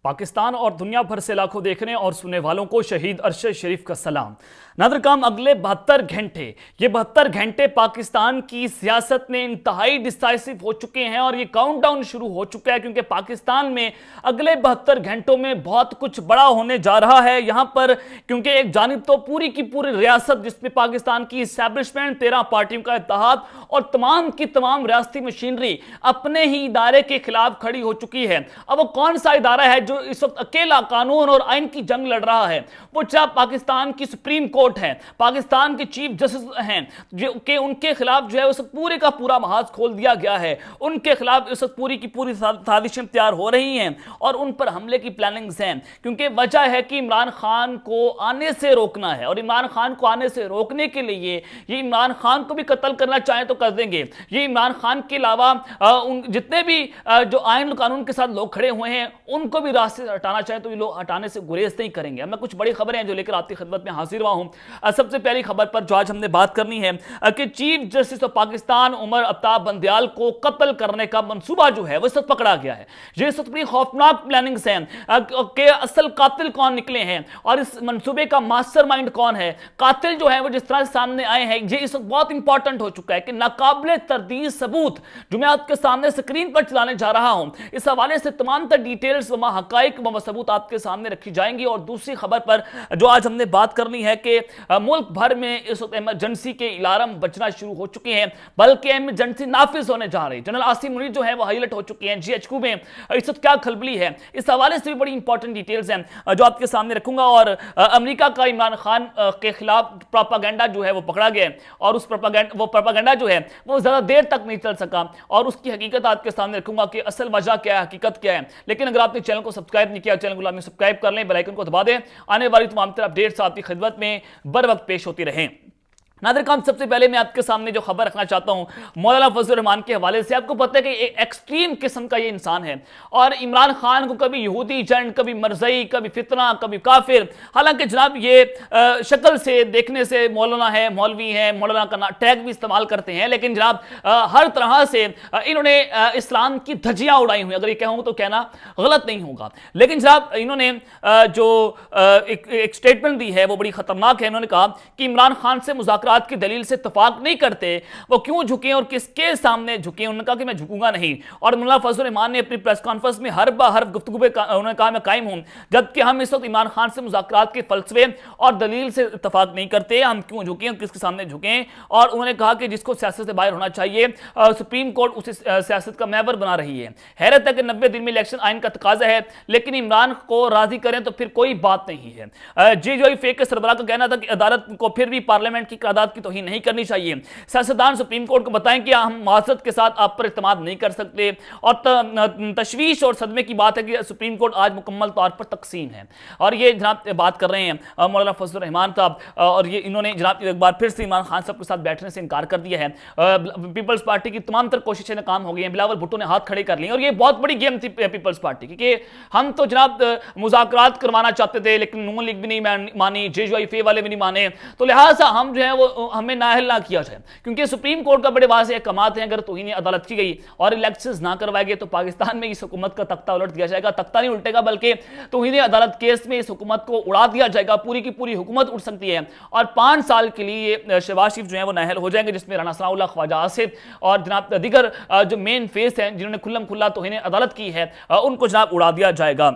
पाकिस्तान और दुनिया भर से लाखों देखने और सुनने वालों को शहीद अरशद शरीफ का सलाम। नादरकाम, अगले 72 घंटे पाकिस्तान की सियासत में इंतहाई डिसाइसिव हो चुके हैं और ये काउंटडाउन शुरू हो चुका है, क्योंकि पाकिस्तान में अगले 72 घंटों में बहुत कुछ बड़ा होने जा रहा है। यहां पर क्योंकि एक जानिब तो पूरी की पूरी रियासत जिसमें पाकिस्तान की इस्टेब्लिशमेंट 13 पार्टियों का इत्तेहाद और तमाम की तमाम रियासती मशीनरी अपने ही इदारे के खिलाफ खड़ी हो चुकी है। अब वो कौन सा इदारा है जो इस वक्त अकेला कानून और आइन की जंग लड़ रहा है? वो चाहे पाकिस्तान की सुप्रीम कोर्ट है, पाकिस्तान के चीफ जस्टिस हैं, जो कि उनके खिलाफ जो है उस पूरे का पूरा महाज खोल दिया गया है। उनके खिलाफ इस वक्त पूरी की पूरी साजिशें तैयार हो रही हैं और उन पर हमले की प्लानिंग्स हैं, क्योंकि वजह है कि इमरान खान को आने से रोकना है। और इमरान खान को आने से रोकने के लिए ये इमरान खान को भी कत्ल करना चाहें तो कर देंगे। ये इमरान खान के अलावा जितने भी जो आइन कानून के साथ लोग खड़े हुए हैं उनको भी रास्ते से हटाना चाहें तो ये लोग हटाने से गुरेज नहीं करेंगे। मैं कुछ बड़ी खबरें हैं जो लेकर आपकी खिदमत में हाजिर हुआ हूं। सबसे पहली खबर पर जो आज हमने बात करनी है कि chief justice of Pakistan Umar Aftab Bandial को कत्ल करने का मंसूबा जो है वो सब पकड़ा गया है। ये सब बड़ी खौफनाक प्लानिंग्स हैं कि असल कातिल कौन निकले हैं और इस मंसूबे का मास्टरमाइंड कौन है। कातिल जो है वो जिस तरह से सामने आए हैं, ये इस वक्त बहुत इंपॉर्टेंट हो चुका है कि नाकाबिले तरदीद सबूत जो मैं आपके सामने स्क्रीन पर चलाने जा रहा हूं, इस हवाले से तमाम तर डिटेल्स व हकाइक व सबूत आपके सामने रखी जाएंगी। और दूसरी खबर पर जो आज हमने बात करनी है कि मुल्क भर में इस वक्त इमरजेंसी के अलार्म बजना शुरू हो चुके हैं, बल्कि इमरजेंसी नाफिज होने जा रही है। जनरल आसिम मुनीर जो है वो हाईलाइट हो चुके हैं। जीएचक्यू में इस वक्त क्या खलबली है, इस हवाले से भी बड़ी इंपॉर्टेंट डिटेल्स हैं जो आपके सामने रखूंगा। और अमेरिका का इमरान खान के खिलाफ प्रोपागेंडा जो है वो पकड़ा गया और उस प्रोपागेंडा जो है वो ज्यादा देर तक नहीं चल सका और उसकी हकीकत आपके सामने रखूंगा कि असल वजह क्या है, हकीकत क्या है। लेकिन अगर आपने चैनल को सब्सक्राइब नहीं किया, चैनल को लाजमी सब्सक्राइब कर लें, बेल आइकन को दबा दें। आने वाली तमाम तरह अपडेट्स आपकी खिदमत में बर वक्त पेश होती रहें। नादरकाम, सबसे पहले मैं आपके सामने जो खबर रखना चाहता हूं मौलाना फजल रहमान के हवाले से। आपको पता है कि एक एक्सट्रीम किस्म का ये इंसान है और इमरान खान को कभी यहूदी एजेंट, कभी मरजई, कभी फितना, कभी काफिर। हालांकि जनाब ये शक्ल से देखने से मौलाना है, मौलवी है, मौलाना का टैग भी इस्तेमाल करते हैं, लेकिन जनाब हर तरह से इन्होंने इस्लाम की धज्जियां उड़ाई हुई। अगर ये कहूँ तो कहना गलत नहीं होगा, लेकिन जनाब इन्होंने जो एक स्टेटमेंट दी है वो बड़ी खतरनाक है। इन्होंने कहा कि इमरान खान से मुज़ाकरात की दलील से इत्तफाक नहीं करते, वो क्यों झुके और किसके सामने झुके। उन्होंने कहा कि मैं झुकूंगा नहीं। और मौलाना फजल रहमान ने अपनी प्रेस कॉन्फ्रेंस में हर बार गुफ्तगू में उन्होंने कहा मैं कायम हूं, जबकि हम इस वक्त इमरान खान से मुज़ाकरात के फलसफे और दलील से इत्तफाक नहीं करते, हम क्यों झुके और किसके सामने झुके। और उन्होंने कहा कि जिसको सियासत से बाहर होना चाहिए, सुप्रीम कोर्ट उसे सियासत का महवर बना रही है। हैरत है कि 90 दिन में इलेक्शन आइन का तकाजा है, लेकिन इमरान को राजी करें तो फिर कोई बात नहीं है। JOIF के सरबराह का कहना था कि अदालत को फिर भी पार्लियामेंट की की तौहीन नहीं करनी चाहिए। सियासतदान सुप्रीम कोर्ट को बताएं कि हम माजरत के साथ आप पर इत्मीनान नहीं कर सकते। और तशवीश और सदमे की बात है कि सुप्रीम कोर्ट आज मुकम्मल तौर पर तकसीम है। और ये जनाब बात कर रहे हैं मौलाना फजल रहमान साहब, और ये इन्होंने जनाब एक बार फिर से इमरान खान साहब के साथ बैठने से इनकार कर दिया है। पीपल्स पार्टी की तमाम तर कोशिशें नाकाम हो गई हैं, बिलावल भुट्टो ने हाथ खड़े कर लिए और ये बहुत बड़ी गेम थी पीपल्स पार्टी की कि हम तो जनाब मुज़ाकरात करवाना चाहते थे, लेकिन नून लीग भी नहीं मानी, JOIF वाले भी नहीं माने, तो लिहाजा हम जो है वो हमें नाअहल ना किया जाए। क्योंकि सुप्रीम कोर्ट का बड़े वाज़ेह अहकामात हैं, अगर तौहीन अदालत की गई और इलेक्शंस ना करवाए गए तो पाकिस्तान में इस हुकूमत का तख्ता उलट दिया जाएगा। तख्ता नहीं उल्टेगा बल्कि तौहीन अदालत केस में इस हुकूमत को उड़ा दिया जाएगा। पूरी की पूरी हुकूमत उड़ सकती है और 5 साल के लिए शहबाज शरीफ जो है वो नाअहल हो जाएंगे, जिसमें राना सनाउल्लाह, ख्वाजा आसिफ और जनाब दीगर जो मेन फेस हैं जिन्होंने खुल्लम खुल्ला तौहीन अदालत की है उनको जनाब उड़ा दिया जाएगा।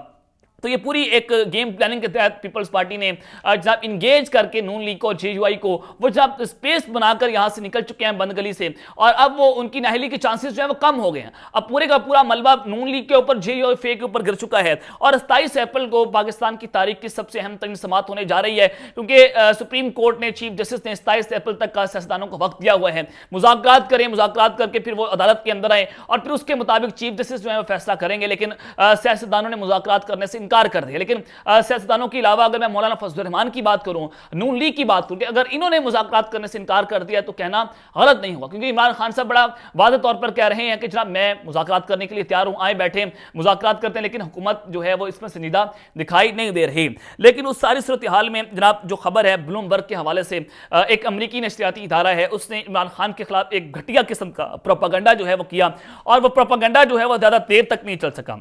तो ये पूरी एक गेम प्लानिंग के तहत पीपल्स पार्टी ने जनाब इंगेज करके नून लीग को, JOI को वो जनाब स्पेस बनाकर यहां से निकल चुके हैं बंद गली से, और अब वो उनकी नाअहली के चांसेस जो है वो कम हो गए हैं। अब पूरे का पूरा मलबा नून लीग के ऊपर, JOI के ऊपर गिर चुका है। और 27 अप्रैल को पाकिस्तान की तारीख की सबसे अहम तरीन समात होने जा रही है, क्योंकि सुप्रीम कोर्ट ने, चीफ जस्टिस ने 27 अप्रैल तक का सियासतदानों को वक्त दिया हुआ है। मुज़ाकरात करें, मुज़ाकरात करके फिर वो अदालत के अंदर आए और फिर उसके मुताबिक चीफ जस्टिस जो है वो फैसला करेंगे। लेकिन सियासतदानों ने मुज़ाकरात करने से इनकार कर दिया। लेकिन सियासतदानों के अलावा अगर मैं मौलाना फजल रहमान की बात करूं, नून लीग की बात करूं, अगर इन्होंने मुज़ाकरात करने से इनकार कर दिया तो कहना गलत नहीं होगा, क्योंकि इमरान खान साहब बड़ा वाज़ेह तौर पर कह रहे हैं कि जनाब मैं मुज़ाकरात करने के लिए तैयार हूं, आए बैठे मुज़ाकरात करते हैं, लेकिन हुकूमत जो है वो इसमें संजीदा दिखाई नहीं दे रही। लेकिन उस सारी सूरत हाल में जनाब जो खबर है ब्लूमबर्ग के हवाले से, एक अमरीकी नशरियाती इदारा है, उसने इमरान खान के खिलाफ एक घटिया किस्म का प्रोपागेंडा जो है वो किया और वो प्रोपागेंडा जो है वो ज़्यादा देर तक नहीं चल सका।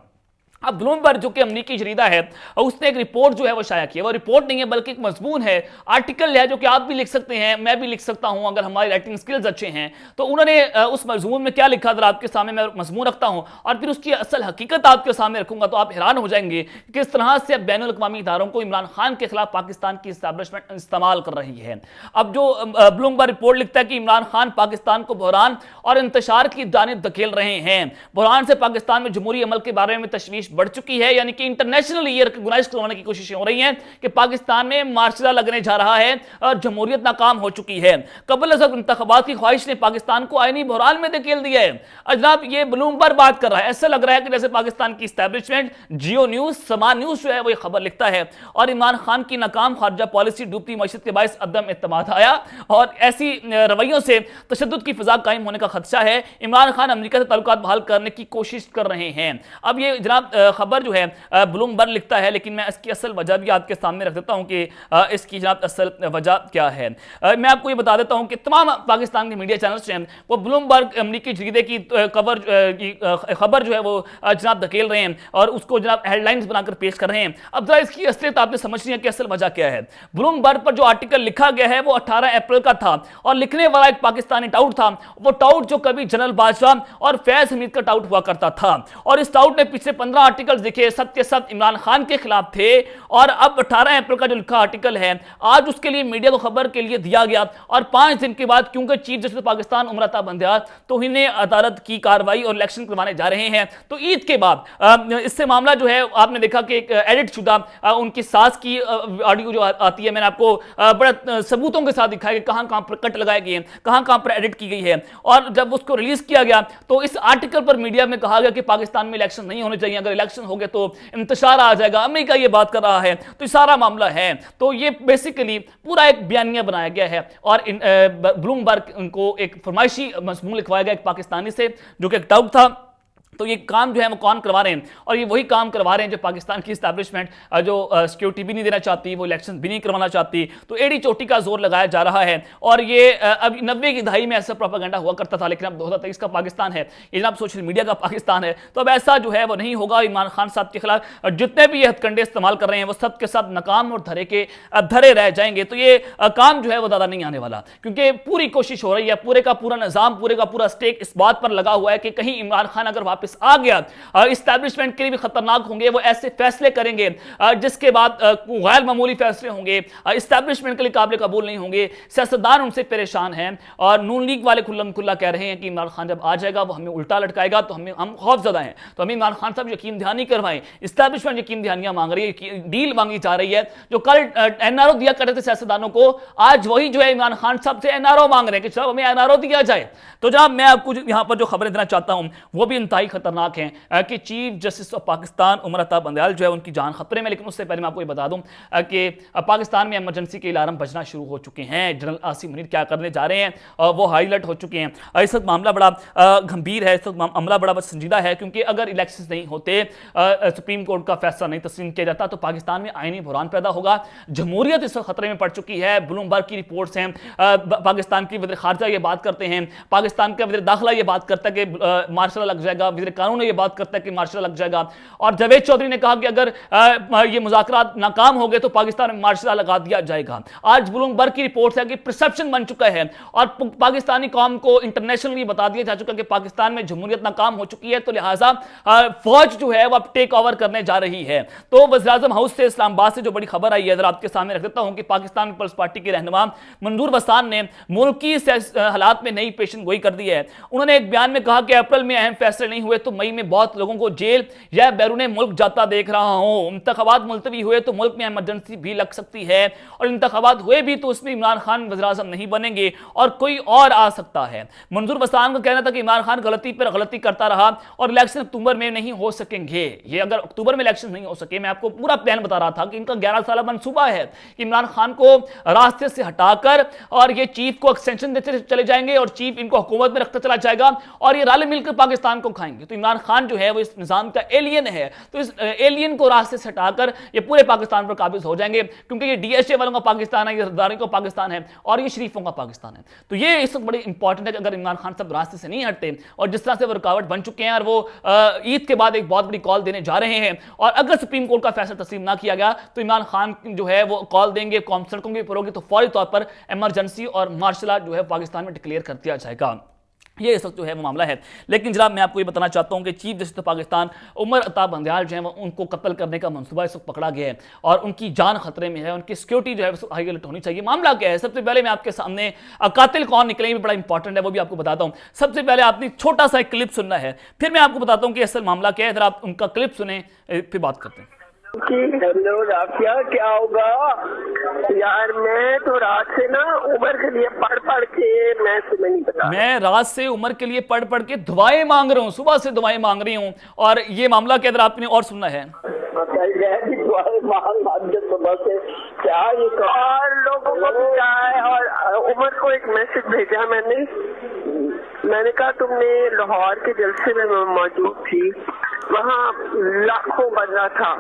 अब ब्लूमबर्ग जो कि अमेरिकी जरीदा है, उसने एक रिपोर्ट जो है वो शाया की है। वो रिपोर्ट नहीं है बल्कि एक मजमून है, आर्टिकल है, जो कि आप भी लिख सकते हैं, मैं भी लिख सकता हूं अगर हमारी राइटिंग स्किल्स अच्छे हैं। तो उन्होंने उस मजमून में क्या लिखा था आपके सामने मैं मजमून रखता हूं और फिर उसकी असल हकीकत आपके सामने रखूंगा, तो आप हैरान हो जाएंगे कि किस तरह से अब बैनुल अक़वामी इदारों को इमरान खान के खिलाफ पाकिस्तान की इस्टेब्लिशमेंट इस्तेमाल कर रही है। अब जो ब्लूमबर्ग रिपोर्ट लिखता है कि इमरान खान पाकिस्तान को बहरान और इंतशार की जानिब धकेल रहे हैं। बहरान से पाकिस्तान में जमहूरी अमल के बारे में तशवीश बढ़ चुकी है, यानी कि इंटरनेशनल ये रिकॉग्नाइज करवाने की कोशिशें हो रही हैं कि पाकिस्तान में मार्शल लगने जा रहा है और जमहूरियत नाकाम हो चुकी है। कबल अज़ इंतखाबात की ख्वाहिश ने पाकिस्तान को आईनी बहरान में धकेल दिया है। जनाब ये ब्लूमबर्ग बात कर रहा है, ऐसा लग रहा है कि जैसे पाकिस्तान की इस्टेब्लिशमेंट, जियो न्यूज, समा न्यूज जो है वो खबर लिखता है और इमरान खान की नाकाम खारजा पॉलिसी डूबती मईशत के बायस अदम एतमाद आया और ऐसी रवैयों से तशद्दुद की फिजा कायम होने का खदशा है। इमरान खान अमेरिका से ताल्लुकात बहाल करने की कोशिश कर रहे हैं। अब ये जनाब खबर जो है ब्लूमबर्ग लिखता है, लेकिन मैं इसकी असल वजह भी आपके सामने रख देता हूं कि इसकी जनाब असल वजह क्या है। मैं आपको ये बता देता हूं कि तमाम पाकिस्तान के मीडिया चैनल्स हैं वो ब्लूमबर्ग अमेरिकी जरीदे की खबर जो है वो जनाब धकेल रहे हैं और उसको जनाब हेडलाइंस बनाकर पेश कर रहे हैं। अब जरा इसकी असलियत आपने समझनी है कि असल वजह क्या है। ब्लूमबर्ग पर जो आर्टिकल लिखा गया है वो 18 अप्रैल का था और लिखने वाला एक पाकिस्तानी टाउट था। वो टाउट जो कभी जनरल बादशाह और फैज हमीद का टाउट हुआ करता था और इस टाउट ने पिछले 15 आर्टिकल लिखे, सब के सब इमरान खान के खिलाफ थे। और अब 18 अप्रैल का जो लिखा आर्टिकल है आज उसके लिए मीडिया को खबर के लिए दिया गया और 5 दिन के बाद क्योंकि चीफ जस्टिस पाकिस्तान उमर अता बंदियाल तो इन्हें अदालत की कार्रवाई और इलेक्शन करवाने जा रहे हैं। तो ईद के बाद इससे मामला जो है आपने देखा कि एक एडिट शुदा उनकी सास की ऑडियो जो आती है, मैंने आपको बड़ा सबूतों के साथ दिखाया कि कहां कहां पर कट लगाए गए हैं, कहां कहां पर एडिट की गई है। और जब उसको रिलीज किया गया तो इस आर्टिकल पर मीडिया में कहा गया कि पाकिस्तान में इलेक्शन नहीं होने चाहिए, अगर इलेक्शन हो गए तो इंतशार आ जाएगा, अमेरिका ये बात कर रहा है। तो सारा मामला है, तो ये बेसिकली पूरा एक बयानिया बनाया गया है और ब्लूमबर्ग को एक फरमाइशी मजमून लिखवाया गया एक पाकिस्तानी से जो कि एक टाउट था। तो ये काम जो है वो कौन करवा रहे हैं और ये वही काम करवा रहे हैं जो पाकिस्तान की इस्टेब्लिशमेंट जो सिक्योरिटी भी नहीं देना चाहती, वो इलेक्शन भी नहीं करवाना चाहती। तो एड़ी चोटी का जोर लगाया जा रहा है और ये अब 90 की दहाई में ऐसा प्रोपेगेंडा हुआ करता था, लेकिन अब 2023 का पाकिस्तान है, ये जनाब सोशल मीडिया का पाकिस्तान है। तो अब ऐसा जो है वो नहीं होगा। इमरान खान साहब के खिलाफ जितने भी ये हथकंडे इस्तेमाल कर रहे हैं वो सब के सब नाकाम और धरे रह जाएंगे। तो ये काम जो है वो ज़्यादा नहीं आने वाला, क्योंकि पूरी कोशिश हो रही है, पूरे का पूरा निज़ाम, पूरे का पूरा स्टेक इस बात पर लगा हुआ है कि कहीं इमरान खान अगर वापस आ गया इस्टेब्लिशमेंट के लिए भी खतरनाक होंगे। वो ऐसे फैसले करेंगे जिसके बाद गैर मामूली फैसले होंगे, इस्टेब्लिशमेंट के लिए काबिल कबूल नहीं होंगे। सियासतदान उनसे परेशान हैं और नून लीग वाले खुल्लम खुल्ला कह रहे हैं कि इमरान खान जब आ जाएगा वो हमें उल्टा लटकाएगा, तो हम खौफजदा हैं। तो हमें इमरान खान साहब यकीन दहानी करवाएं। इस्टेब्लिशमेंट यकीन दहानियां मांग रही है, डील मांगी जा रही है। जो कल एनआरओ दिया करते थे सियासतदानों को, आज वही जो है इमरान खान साहब से एनआरओ मांग रहे हैं कि साहब हमें एनआरओ दिया जाए। तो जनाब मैं आपको यहां पर जो खबरें देना चाहता हूं वो भी इंतहाई खतरनाक हैं कि chief justice of Pakistan Umar Ata Bandial जो है उनकी जान खतरे में। लेकिन उससे पहले मैं आपको ये बता दूं कि पाकिस्तान में इमरजेंसी के अलार्म बजना शुरू हो चुके हैं। जनरल आसिम मुनीर क्या करने जा रहे हैं वो हाई अलर्ट हो चुके हैं। इस वक्त मामला बड़ा गंभीर है, इस वक्त मामला बड़ा संजीदा है, क्योंकि अगर इलेक्शन नहीं होते, सुप्रीम कोर्ट का फैसला नहीं तस्लीम किया जाता तो पाकिस्तान में आईनी बहरान पैदा होगा। जमहूरियत इस वक्त खतरे में पड़ चुकी है। ब्लूमबर्ग की रिपोर्ट्स हैं, पाकिस्तान की वज़ीर खारजा ये बात करते हैं, पाकिस्तान का वज़ीर दाखिला ये बात करता है कि मार्शल लग जाएगा, वज़ीर कानून ये बात करता है कि मार्शल लग जाएगा। और जावेद चौधरी ने कहा कि अगर ये मुज़ाकरात नाकाम हो गए तो पाकिस्तान में मार्शल लगा दिया जाएगा। आज ब्लूमबर्ग की रिपोर्ट है कि परसेप्शन बन चुका है और पाकिस्तानी कौम को इंटरनेशनली बता दिया जा चुका है कि पाकिस्तान में जमहूरियत नाकाम हो चुकी है, तो लिहाजा फौज जो है वो अब टेक ओवर करने जा रही है। तो वज़ीर-ए-आज़म हाउस से इस्लामाबाद से जो बड़ी खबर आई है जरा आपके सामने रख देता हूं कि पाकिस्तान पीपल्स पार्टी के रहनुमा मंजूर वसान ने मुल्क की हालात में नई पेशन गोई कर दी है। उन्होंने एक बयान में कहा कि अप्रैल में अहम फैसले नहीं हुए तो मई में बहुत लोगों को जेल या बैरूने मुल्क जाता देख रहा हूं। इंतखाबात मुलतवी हुए तो मुल्क में इमरजेंसी भी लग सकती है और इंतखाबात हुए भी तो उसमें इमरान खान वज़ीर-ए-आज़म नहीं बनेंगे और कोई और आ सकता है। मंजूर वसान का कहना था कि इमरान खान गलती पर गलती करता रहा और इलेक्शन अक्टूबर में नहीं हो सकेंगे। ये अगर अक्टूबर में इलेक्शन नहीं हो सके, मैं आपको पूरा प्लान बता रहा था कि इनका 11 साल मंसूबा है कि इमरान खान को रास्ते से हटाकर और ये चीफ को एक्सटेंशन देते चले जाएंगे और चीफ इनको हुकूमत में रखता चला जाएगा और ये रल मिलकर पाकिस्तान को खाएंगे। जाएंगे। तो इमरान खान जो है वो इस निज़ाम का एलियन है, तो इस एलियन को रास्ते से हटाकर ये पूरे पाकिस्तान पर काबिज हो जाएंगे, क्योंकि ये DHA वालों का पाकिस्तान है, ये जरदारी का पाकिस्तान है और ये शरीफों का पाकिस्तान है। तो ये इस वक्त बड़ी इंपॉर्टेंट है कि अगर इमरान खान सब रास्ते से नहीं हटते और जिस तरह से वो रुकावट बन चुके हैं और वो ईद के बाद एक बहुत बड़ी कॉल देने जा रहे हैं, और अगर सुप्रीम कोर्ट का फैसला तस्लीम ना किया गया तो इमरान खान जो है वो कॉल देंगे, कौम सड़कों की होगी, तो फौरी तौर पर इमरजेंसी और मार्शल लॉ जो है पाकिस्तान में डिक्लेयर कर दिया जाएगा। ये इस वक्त जो है वो मामला है। लेकिन जनाब मैं आपको ये बताना चाहता हूं कि chief justice of Pakistan Umar Ata Bandial जो है उनको कत्ल करने का मंसूबा इस वक्त पकड़ा गया है और उनकी जान खतरे में है, उनकी सिक्योरिटी जो है हाई अलर्ट होनी चाहिए। मामला क्या है, सबसे पहले मैं आपके सामने कातिल कौन निकले भी बड़ा इंपॉर्टेंट है, वो भी आपको बताता हूं। सबसे पहले आपने छोटा सा एक क्लिप सुनना है, फिर मैं आपको बताता हूं कि असल मामला क्या है। आप उनका क्लिप सुने फिर बात करते हैं। हेलो राफिया, क्या होगा यार? मैं तो रात से ना उमर के लिए पढ़ पढ़ के मैं तुम्हें नहीं बता, मैं रात से उमर के लिए पढ़ पढ़ के दुआएं मांग रहा हूँ, सुबह से दुआएं मांग रही हूँ। और ये मामला के अंदर आपने और सुनना है, सुबह से क्या ये और लोगों को भी क्या है। और उमर को एक मैसेज भेजा मैंने कहा तुमने लाहौर के जलसे में मौजूद थी, वहाँ लाखों बंदा था,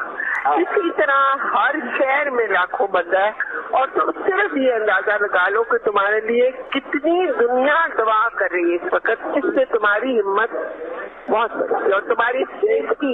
इसी तरह हर शहर में लाखों बंदा है, और तुम सिर्फ ये अंदाजा लगा लो कि तुम्हारे लिए कितनी दुनिया दुआ कर रही है इस वक्त। इससे तुम्हारी हिम्मत बहुत बड़ी और तुम्हारी सेफ्टी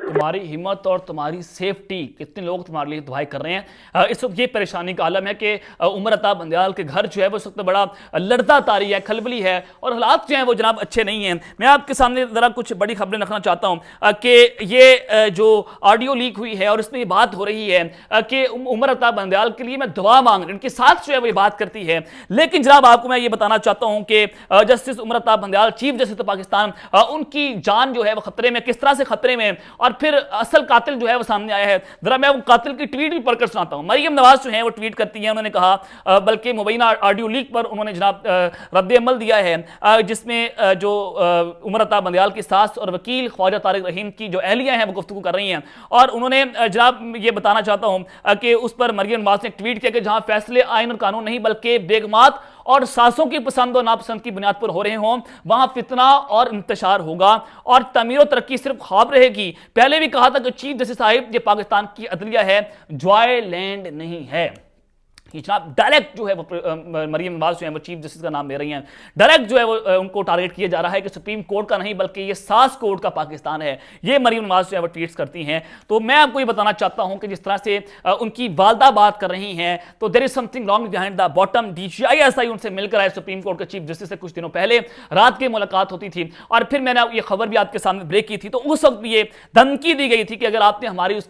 तुम्हारी हिम्मत और तुम्हारी सेफ्टी, कितने लोग तुम्हारे लिए दुआएं कर रहे हैं। इस वक्त ये परेशानी का आलम है कि उमर अता बंदयाल के घर जो है वो इस वक्त बड़ा लड़ता तारी है, खलबली है और हालात जो हैं वो जनाब अच्छे नहीं हैं। मैं आपके सामने जरा कुछ बड़ी खबरें रखना चाहता हूं कि ये जो ऑडियो लीक हुई है और इसमें ये बात हो रही है कि उमर अता बंदयाल के लिए मैं दुआ मांग रही हूं, इनके साथ जो है वो ये बात करती है। लेकिन जनाब आपको मैं ये बताना चाहता हूं कि justice Umar Ata Bandial chief justice of Pakistan, उनकी जान जो है वो खतरे में, किस तरह से खतरे में, और फिर असल कातिल जो है वो सामने आया है। जरा मैं वो कातिल की ट्वीट भी पढ़कर सुनाता हूं। मरियम नवाज जो है वो ट्वीट करती है, उन्होंने कहा, बल्कि मुबैना ऑडियो लीक पर उन्होंने जनाब रद्द अमल दिया है, जिसमें जो उमर अता बंदयाल की सास और वकील ख्वाजा तारिक रहीम की जो अहलिया हैं वो गुफ्तगू कर रही हैं, और उन्होंने जनाब ये बताना चाहता हूं कि उस पर मरियम नवाज ने ट्वीट किया कि जहां फैसले आइन और कानून नहीं बल्कि बेगमात और सासों की पसंद और नापसंद की बुनियाद पर हो रहे हों, वहां फितना और इंतशार होगा और तमीर और तरक्की सिर्फ ख्वाब रहेगी। पहले भी कहा था कि चीफ जस्टिस साहिब, ये पाकिस्तान की अदलिया है, जॉय लैंड नहीं है। जनाब डायरेक्ट जो है वो मरियम नवाज जो है वो चीफ जस्टिस का नाम ले रही हैं, डायरेक्ट जो है वो उनको टारगेट किया जा रहा है कि सुप्रीम कोर्ट का नहीं बल्कि ये सास कोर्ट का पाकिस्तान है। ये मरियम नवाज जो है वो ट्वीट्स करती हैं। तो मैं आपको ये बताना चाहता हूं कि जिस तरह से उनकी वालदा बात कर रही हैं, तो there is something wrong behind the bottom. DCI उनसे मिलकर आए सुप्रीम कोर्ट के चीफ जस्टिस से कुछ दिनों पहले रात की मुलाकात होती थी, और फिर मैंने ये खबर भी आपके सामने ब्रेक की थी। तो उस वक्त भी ये धमकी दी गई थी कि अगर आपने हमारी उस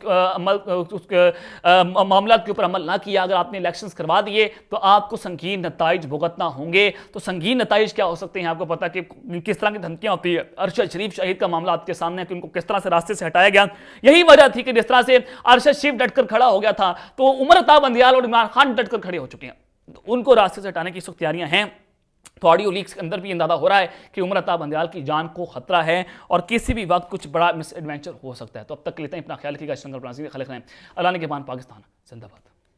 मामला के ऊपर अमल ना किया, अगर आपने इलेक्शन करवा दिए तो आपको संगीन नताइज भुगतना होंगे। तो संगीन नताइज क्या हो सकते हैं, आपको पता कि किस तरह की धमकियां होती है। अरशद शरीफ शहीद का मामला आपके सामने है कि उनको किस तरह से रास्ते से हटाया गया। यही वजह थी कि जिस तरह से अरशद शरीफ डटकर खड़ा हो गया था, तो उमर अता बंदयाल और इमरान खान डटकर खड़े हो चुके हैं। उनको रास्ते से हटाने की सख्त तैयारियां हैं। तो ऑडियो लीक्स के अंदर भी अंदाजा हो रहा है कि उमर अता बंदयाल की जान को खतरा है और किसी भी वक्त कुछ बड़ा मिस एडवेंचर हो सकता है। तो अब तक के लिए अपना ख्याल रखिएगा। अल्लाह ने के बाद पाकिस्तान जिंदाबाद।